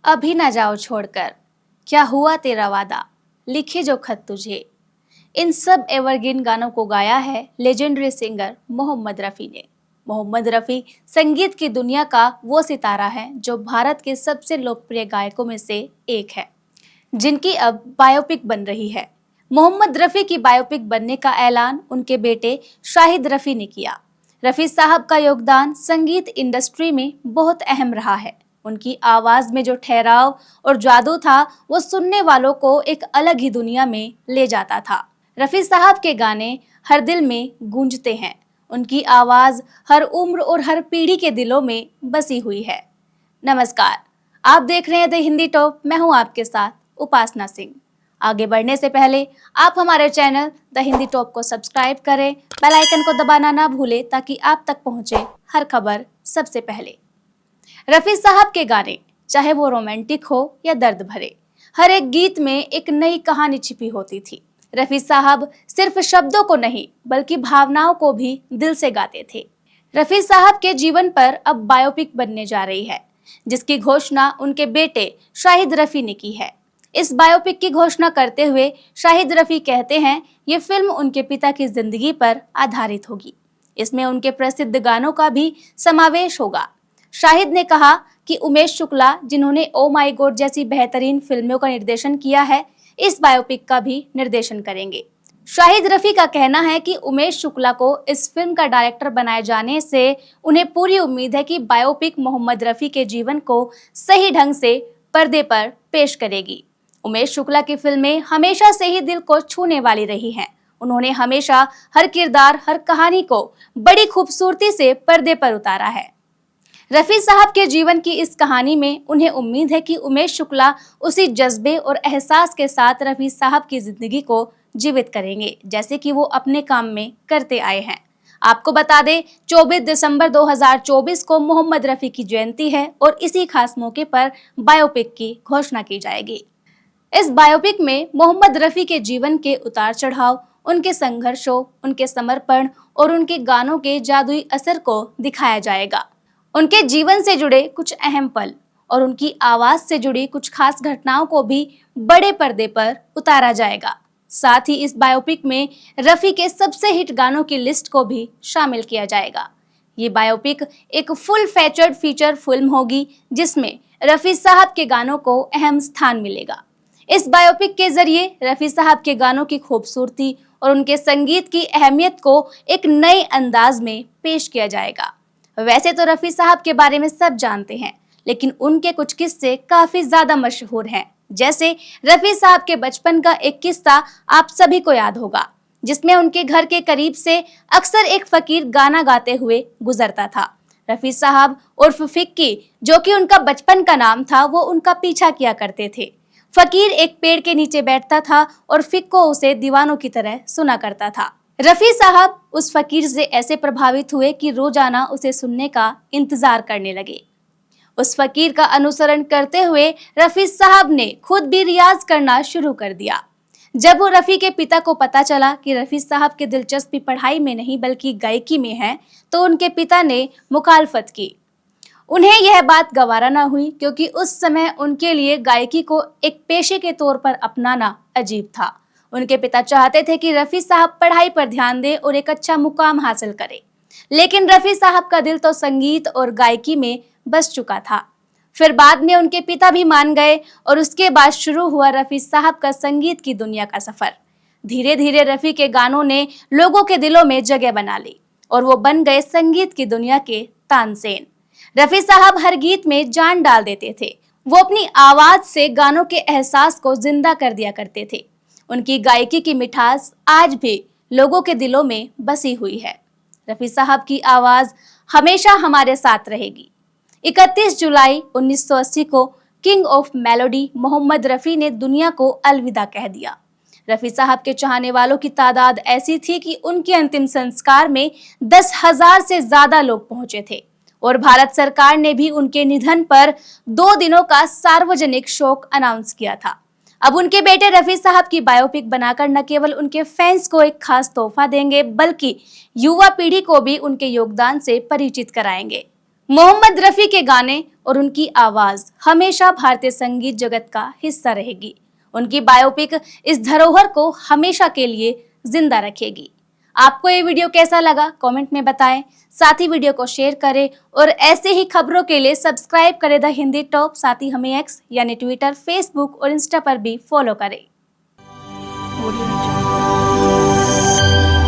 अभी ना जाओ छोड़कर, क्या हुआ तेरा वादा, लिखे जो खत तुझे। इन सब एवरग्रीन गानों को गाया है लेजेंडरी सिंगर मोहम्मद रफ़ी ने। मोहम्मद रफ़ी संगीत की दुनिया का वो सितारा है जो भारत के सबसे लोकप्रिय गायकों में से एक है, जिनकी अब बायोपिक बन रही है। मोहम्मद रफ़ी की बायोपिक बनने का ऐलान उनके बेटे शाहिद रफ़ी ने किया। रफ़ी साहब का योगदान संगीत इंडस्ट्री में बहुत अहम रहा है। उनकी आवाज में जो ठहराव और जादू था, वो सुनने वालों को एक अलग ही दुनिया में ले जाता था। रफ़ी साहब के गाने हर दिल में गूंजते हैं। उनकी आवाज हर उम्र और हर पीढ़ी के दिलों में बसी हुई है। नमस्कार, आप देख रहे हैं द हिंदी टॉप। मैं हूं आपके साथ उपासना सिंह। आगे बढ़ने से पहले आप हमारे चैनल द हिंदी टॉप को सब्सक्राइब करें, बेल आइकन को दबाना ना भूलें ताकि आप तक पहुंचे हर खबर सबसे पहले। रफ़ी साहब के गाने, चाहे वो रोमांटिक हो या दर्द भरे, हर एक गीत में एक नई कहानी छिपी होती थी। रफ़ी साहब सिर्फ शब्दों को नहीं बल्कि भावनाओं को भी दिल से गाते थे। रफ़ी साहब के जीवन पर अब बायोपिक बनने जा रही है, जिसकी घोषणा उनके बेटे शाहिद रफ़ी ने की है। इस बायोपिक की घोषणा करते हुए शाहिद रफ़ी कहते हैं, ये फिल्म उनके पिता की जिंदगी पर आधारित होगी। इसमें उनके प्रसिद्ध गानों का भी समावेश होगा। शाहिद ने कहा कि उमेश शुक्ला, जिन्होंने ओ माय गॉड जैसी बेहतरीन फिल्मों का निर्देशन किया है, इस बायोपिक का भी निर्देशन करेंगे। शाहिद रफ़ी का कहना है कि उमेश शुक्ला को इस फिल्म का डायरेक्टर बनाए जाने से उन्हें पूरी उम्मीद है कि बायोपिक मोहम्मद रफ़ी के जीवन को सही ढंग से पर्दे पर पेश करेगी। उमेश शुक्ला की फिल्में हमेशा से ही दिल को छूने वाली रही हैं। उन्होंने हमेशा हर किरदार, हर कहानी को बड़ी खूबसूरती से पर्दे पर उतारा है। रफ़ी साहब के जीवन की इस कहानी में उन्हें उम्मीद है कि उमेश शुक्ला उसी जज्बे और एहसास के साथ रफ़ी साहब की जिंदगी को जीवित करेंगे, जैसे कि वो अपने काम में करते आए हैं। आपको बता दें, 24 दिसंबर 2024 को मोहम्मद रफ़ी की जयंती है और इसी खास मौके पर बायोपिक की घोषणा की जाएगी। इस बायोपिक में मोहम्मद रफ़ी के जीवन के उतार चढ़ाव, उनके संघर्षों, उनके समर्पण और उनके गानों के जादुई असर को दिखाया जाएगा। उनके जीवन से जुड़े कुछ अहम पल और उनकी आवाज से जुड़ी कुछ खास घटनाओं को भी बड़े पर्दे पर उतारा जाएगा। साथ ही इस बायोपिक में रफ़ी के सबसे हिट गानों की लिस्ट को भी शामिल किया जाएगा। ये बायोपिक एक फुल फीचर्ड फीचर फिल्म होगी, जिसमें रफ़ी साहब के गानों को अहम स्थान मिलेगा। इस बायोपिक के जरिए रफ़ी साहब के गानों की खूबसूरती और उनके संगीत की अहमियत को एक नए अंदाज में पेश किया जाएगा। वैसे तो रफ़ी साहब के बारे में सब जानते हैं, लेकिन उनके कुछ किस्से काफी ज्यादा मशहूर हैं। जैसे रफ़ी साहब के बचपन का एक किस्सा आप सभी को याद होगा, जिसमें उनके घर के करीब से अक्सर एक फकीर गाना गाते हुए गुजरता था। रफ़ी साहब उर्फ फिक्की, जो कि उनका बचपन का नाम था, वो उनका पीछा किया करते थे। फकीर एक पेड़ के नीचे बैठता था और फिक्को उसे दीवानों की तरह सुना करता था। रफ़ी साहब उस फकीर से ऐसे प्रभावित हुए कि रोजाना उसे सुनने का इंतजार करने लगे। उस फकीर का अनुसरण करते हुए रफ़ी साहब ने खुद भी रियाज करना शुरू कर दिया। जब वो रफ़ी के पिता को पता चला कि रफ़ी साहब की दिलचस्पी पढ़ाई में नहीं बल्कि गायकी में है, तो उनके पिता ने मुखालफत की। उन्हें यह बात गवारा न हुई, क्योंकि उस समय उनके लिए गायकी को एक पेशे के तौर पर अपनाना अजीब था। उनके पिता चाहते थे कि रफ़ी साहब पढ़ाई पर ध्यान दें और एक अच्छा मुकाम हासिल करें, लेकिन रफ़ी साहब का दिल तो संगीत और गायकी में बस चुका था। फिर बाद में उनके पिता भी मान गए और उसके बाद शुरू हुआ रफ़ी साहब का संगीत की दुनिया का सफर। धीरे धीरे रफ़ी के गानों ने लोगों के दिलों में जगह बना ली और वो बन गए संगीत की दुनिया के तानसेन। रफ़ी साहब हर गीत में जान डाल देते थे। वो अपनी आवाज से गानों के एहसास को जिंदा कर दिया करते थे। उनकी गायकी की मिठास आज भी लोगों के दिलों में बसी हुई है। रफ़ी साहब की आवाज हमेशा हमारे साथ रहेगी। 31 जुलाई 1980 को king of melody Mohammad Rafi ने दुनिया को अलविदा कह दिया। रफ़ी साहब के चाहने वालों की तादाद ऐसी थी कि उनके अंतिम संस्कार में 10,000 से ज्यादा लोग पहुंचे थे और भारत सरकार ने भी उनके निधन पर 2 दिनों का सार्वजनिक शोक अनाउंस किया था। अब उनके बेटे रफ़ी साहब की बायोपिक बनाकर न केवल उनके फैंस को एक खास तोहफा देंगे, बल्कि युवा पीढ़ी को भी उनके योगदान से परिचित कराएंगे। मोहम्मद रफी के गाने और उनकी आवाज हमेशा भारतीय संगीत जगत का हिस्सा रहेगी। उनकी बायोपिक इस धरोहर को हमेशा के लिए जिंदा रखेगी। आपको ये वीडियो कैसा लगा कमेंट में बताएं। साथ ही वीडियो को शेयर करें और ऐसे ही खबरों के लिए सब्सक्राइब करें द हिंदी टॉप। साथ ही हमें एक्स यानी ट्विटर, फेसबुक और इंस्टा पर भी फॉलो करें।